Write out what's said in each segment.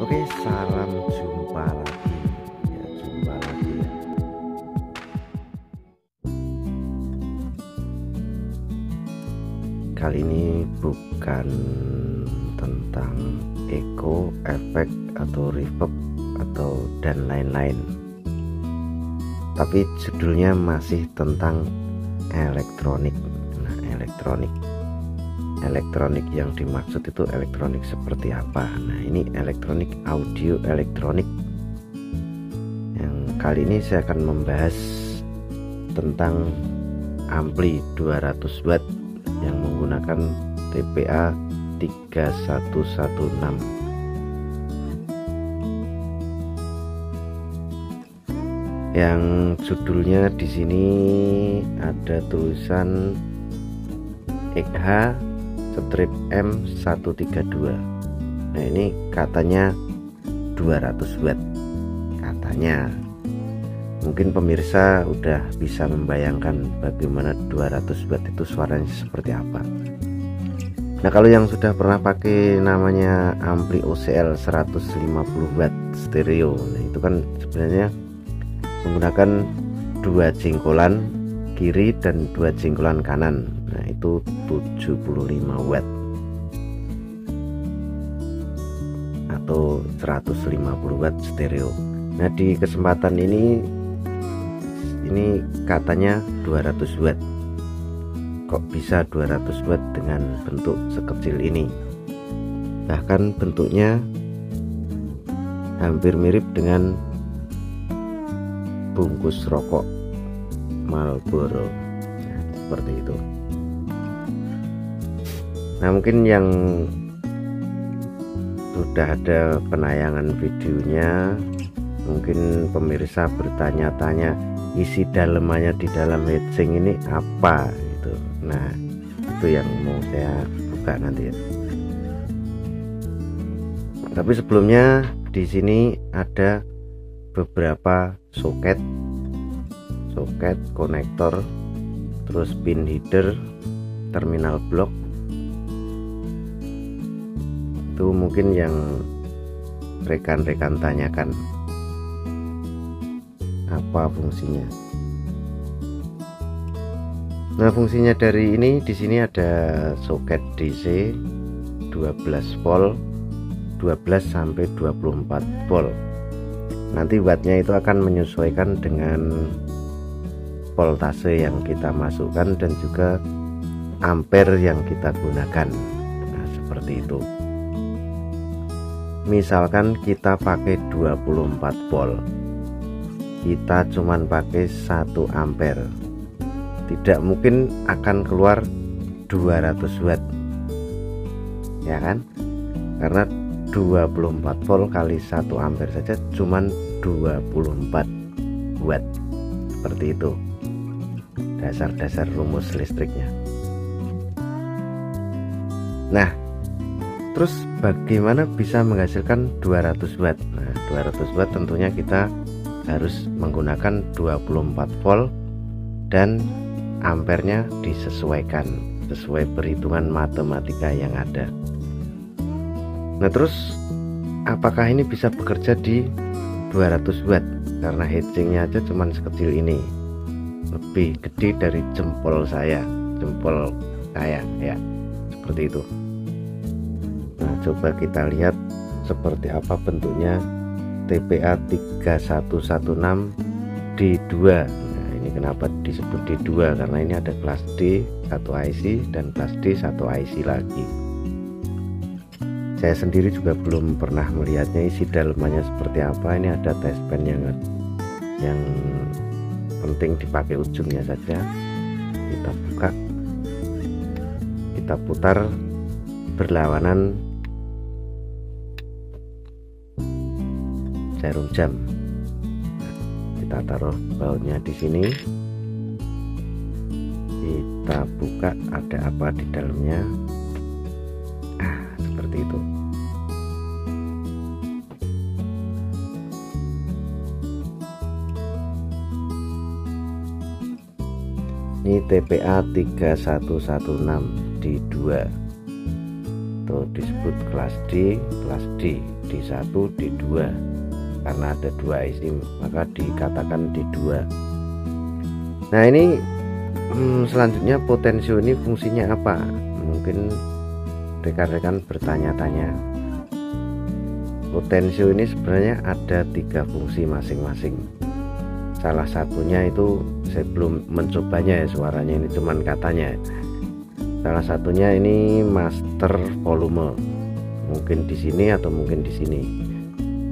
Oke, salam jumpa lagi. Ya, jumpa lagi ya. Kali ini bukan tentang echo, efek atau reverb atau dan lain-lain. Tapi judulnya masih tentang elektronik. Nah, elektronik yang dimaksud itu elektronik seperti apa? Nah, ini elektronik audio elektronik. Yang kali ini saya akan membahas tentang ampli 200 watt yang menggunakan TPA 3116. Yang judulnya di sini ada tulisan XH strip M132. Nah, ini katanya 200 watt. Katanya. Mungkin pemirsa udah bisa membayangkan bagaimana 200 watt itu suaranya seperti apa. Nah, kalau yang sudah pernah pakai namanya ampli OCL 150 watt stereo, nah itu kan sebenarnya menggunakan dua jengkolan kiri dan dua jengkolan kanan. Nah, itu 75 watt atau 150 watt stereo. Nah, di kesempatan ini katanya 200 watt. Kok bisa 200 watt dengan bentuk sekecil ini? Bahkan bentuknya hampir mirip dengan bungkus rokok Marlboro. Nah, seperti itu. Nah, mungkin yang sudah ada penayangan videonya, mungkin pemirsa bertanya-tanya isi dalemannya di dalam heatsink ini apa gitu. Nah, itu yang mau saya buka nanti ya. Tapi sebelumnya di sini ada beberapa soket, konektor, terus pin header, terminal blok. Itu mungkin yang rekan-rekan tanyakan apa fungsinya. Nah, fungsinya dari ini di sini ada soket DC 12 volt, 12 sampai 24 volt. Nanti wattnya itu akan menyesuaikan dengan voltase yang kita masukkan dan juga ampere yang kita gunakan. Nah, seperti itu. Misalkan kita pakai 24 volt, kita cuman pakai 1 ampere, tidak mungkin akan keluar 200 watt ya kan, karena 24 volt kali 1 ampere saja cuman 24 watt. Seperti itu dasar-dasar rumus listriknya. Nah, terus bagaimana bisa menghasilkan 200 watt? Nah, 200 watt tentunya kita harus menggunakan 24 volt dan ampernya disesuaikan sesuai perhitungan matematika yang ada. Nah, terus apakah ini bisa bekerja di 200 watt? Karena heatsinknya aja cuman sekecil ini, lebih gede dari jempol saya ya, seperti itu. Nah, coba kita lihat seperti apa bentuknya TPA 3116 D2. Nah, ini kenapa disebut D2? Karena ini ada kelas D 1 IC dan kelas D 1 IC lagi. Saya sendiri juga belum pernah melihatnya isi dalemannya seperti apa. Ini ada test pen yang penting dipakai ujungnya saja. Kita buka, kita putar berlawanan jarum jam. Kita taruh bautnya di sini. Kita buka, ada apa di dalamnya. Seperti itu. Ini TPA 3116 D2. atau disebut kelas D, D1, D2. Karena ada 2 IC maka dikatakan D2. Nah ini selanjutnya potensio ini fungsinya apa? Mungkin rekan-rekan bertanya-tanya. Potensio ini sebenarnya ada 3 fungsi masing-masing. Salah satunya itu saya belum mencobanya ya, suaranya ini cuman katanya. Salah satunya ini master volume, mungkin di sini atau mungkin di sini.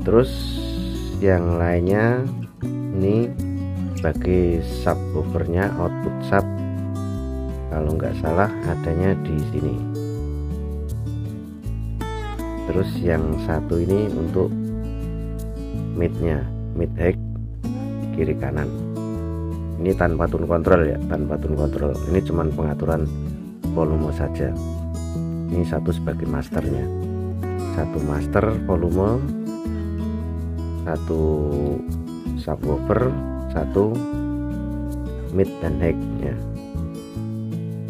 Terus yang lainnya ini sebagai subwoofernya, output sub, kalau nggak salah adanya di sini. Terus yang satu ini untuk midnya, mid high kiri kanan. Ini tanpa tune control ya, tanpa tune control. Ini cuman pengaturan volume saja. Ini satu sebagai masternya, satu master volume, satu subwoofer, satu mid dan high ya.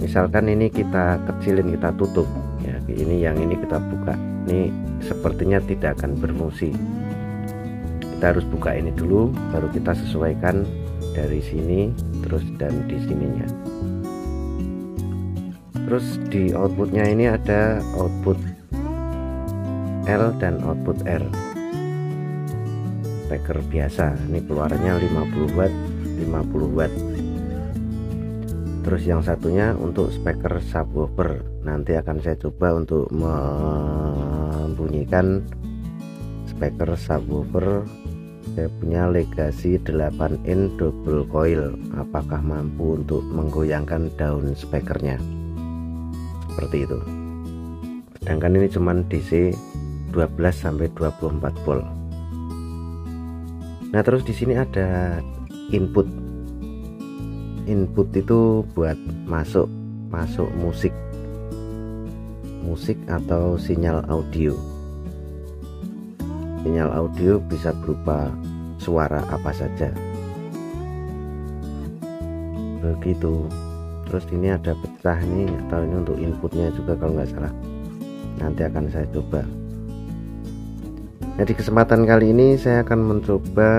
Misalkan ini kita kecilin, kita tutup ya, ini yang ini kita buka, ini sepertinya tidak akan berfungsi. Kita harus buka ini dulu, baru kita sesuaikan dari sini terus dan di sininya. Terus di outputnya ini ada output L dan output R. Speaker biasa, ini keluarannya 50 watt 50 watt. Terus yang satunya untuk speaker subwoofer, nanti akan saya coba untuk membunyikan speaker subwoofer. Saya punya Legacy 8 in double coil, apakah mampu untuk menggoyangkan daun speakernya seperti itu. Sedangkan ini cuman DC 12 sampai 24 volt. Nah terus di sini ada input. Input itu buat masuk musik atau sinyal audio. Sinyal audio bisa berupa suara apa saja. Begitu. Terus ini ada pecah nih, atau ini untuk inputnya juga kalau nggak salah. Nanti akan saya coba. Nah di kesempatan kali ini saya akan mencoba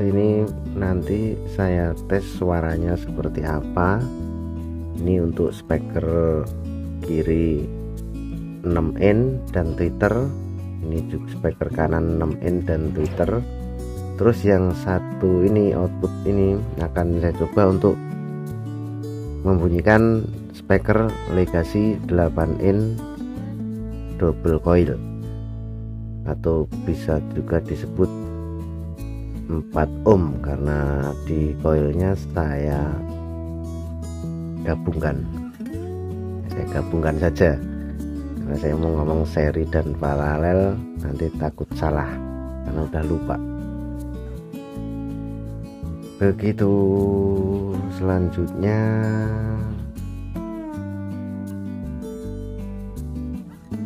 ini, nanti saya tes suaranya seperti apa. Ini untuk speaker kiri 6 in dan tweeter, ini juga speaker kanan 6 in dan tweeter. Terus yang satu ini output ini akan saya coba untuk membunyikan speaker Legacy 8 in double coil, atau bisa juga disebut 4 ohm karena di coilnya saya gabungkan saja karena saya mau ngomong seri dan paralel nanti takut salah karena udah lupa. Begitu.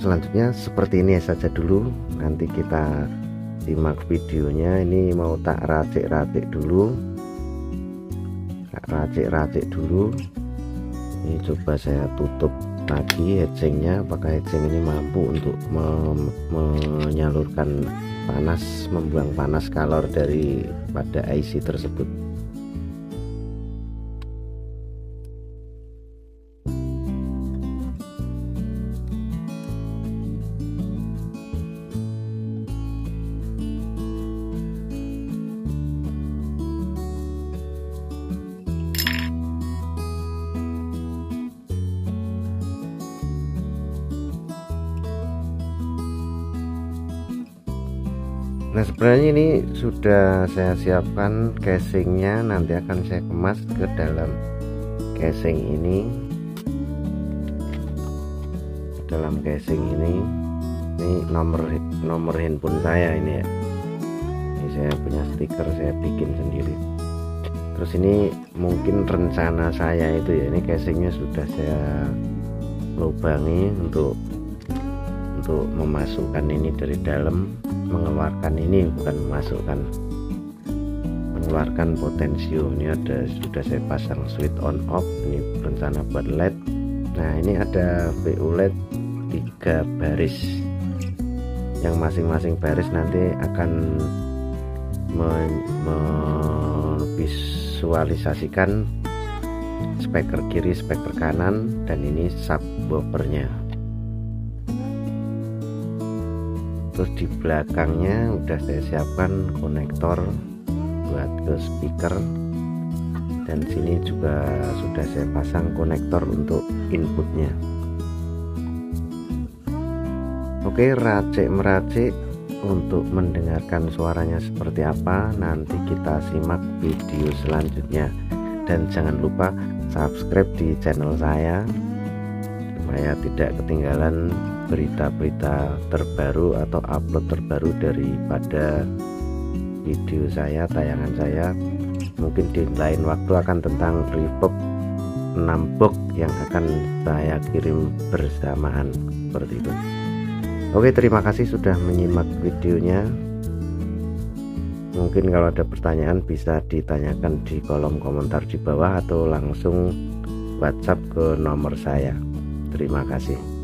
Selanjutnya seperti ini saja dulu, nanti kita simak videonya. Ini mau tak racik-racik dulu, ini coba saya tutup lagi heatsingnya, apakah heatsing ini mampu untuk menyalurkan panas, membuang panas kalor dari pada IC tersebut. Nah sebenarnya ini sudah saya siapkan casingnya, nanti akan saya kemas ke dalam casing ini. Dalam casing ini nomor handphone saya ini ya. Ini saya punya stiker, saya bikin sendiri. Terus ini mungkin rencana saya itu ya, ini casingnya sudah saya lubangi untuk memasukkan ini dari dalam, mengeluarkan ini, bukan memasukkan, mengeluarkan potensio. Ini ada, sudah saya pasang switch on off, ini rencana buat LED. Nah ini ada VU LED 3 baris, yang masing-masing baris nanti akan memvisualisasikan speaker kiri, speaker kanan, dan ini subwoofernya. Terus di belakangnya udah saya siapkan konektor buat ke speaker, dan sini juga sudah saya pasang konektor untuk inputnya. Oke, racik-meracik untuk mendengarkan suaranya seperti apa nanti kita simak video selanjutnya, dan jangan lupa subscribe di channel saya supaya tidak ketinggalan berita-berita terbaru atau upload terbaru daripada video saya, tayangan saya. Mungkin di lain waktu akan tentang reverb 6 box yang akan saya kirim bersamaan seperti itu. Oke, terima kasih sudah menyimak videonya. Mungkin kalau ada pertanyaan bisa ditanyakan di kolom komentar di bawah atau langsung WhatsApp ke nomor saya. Terima kasih.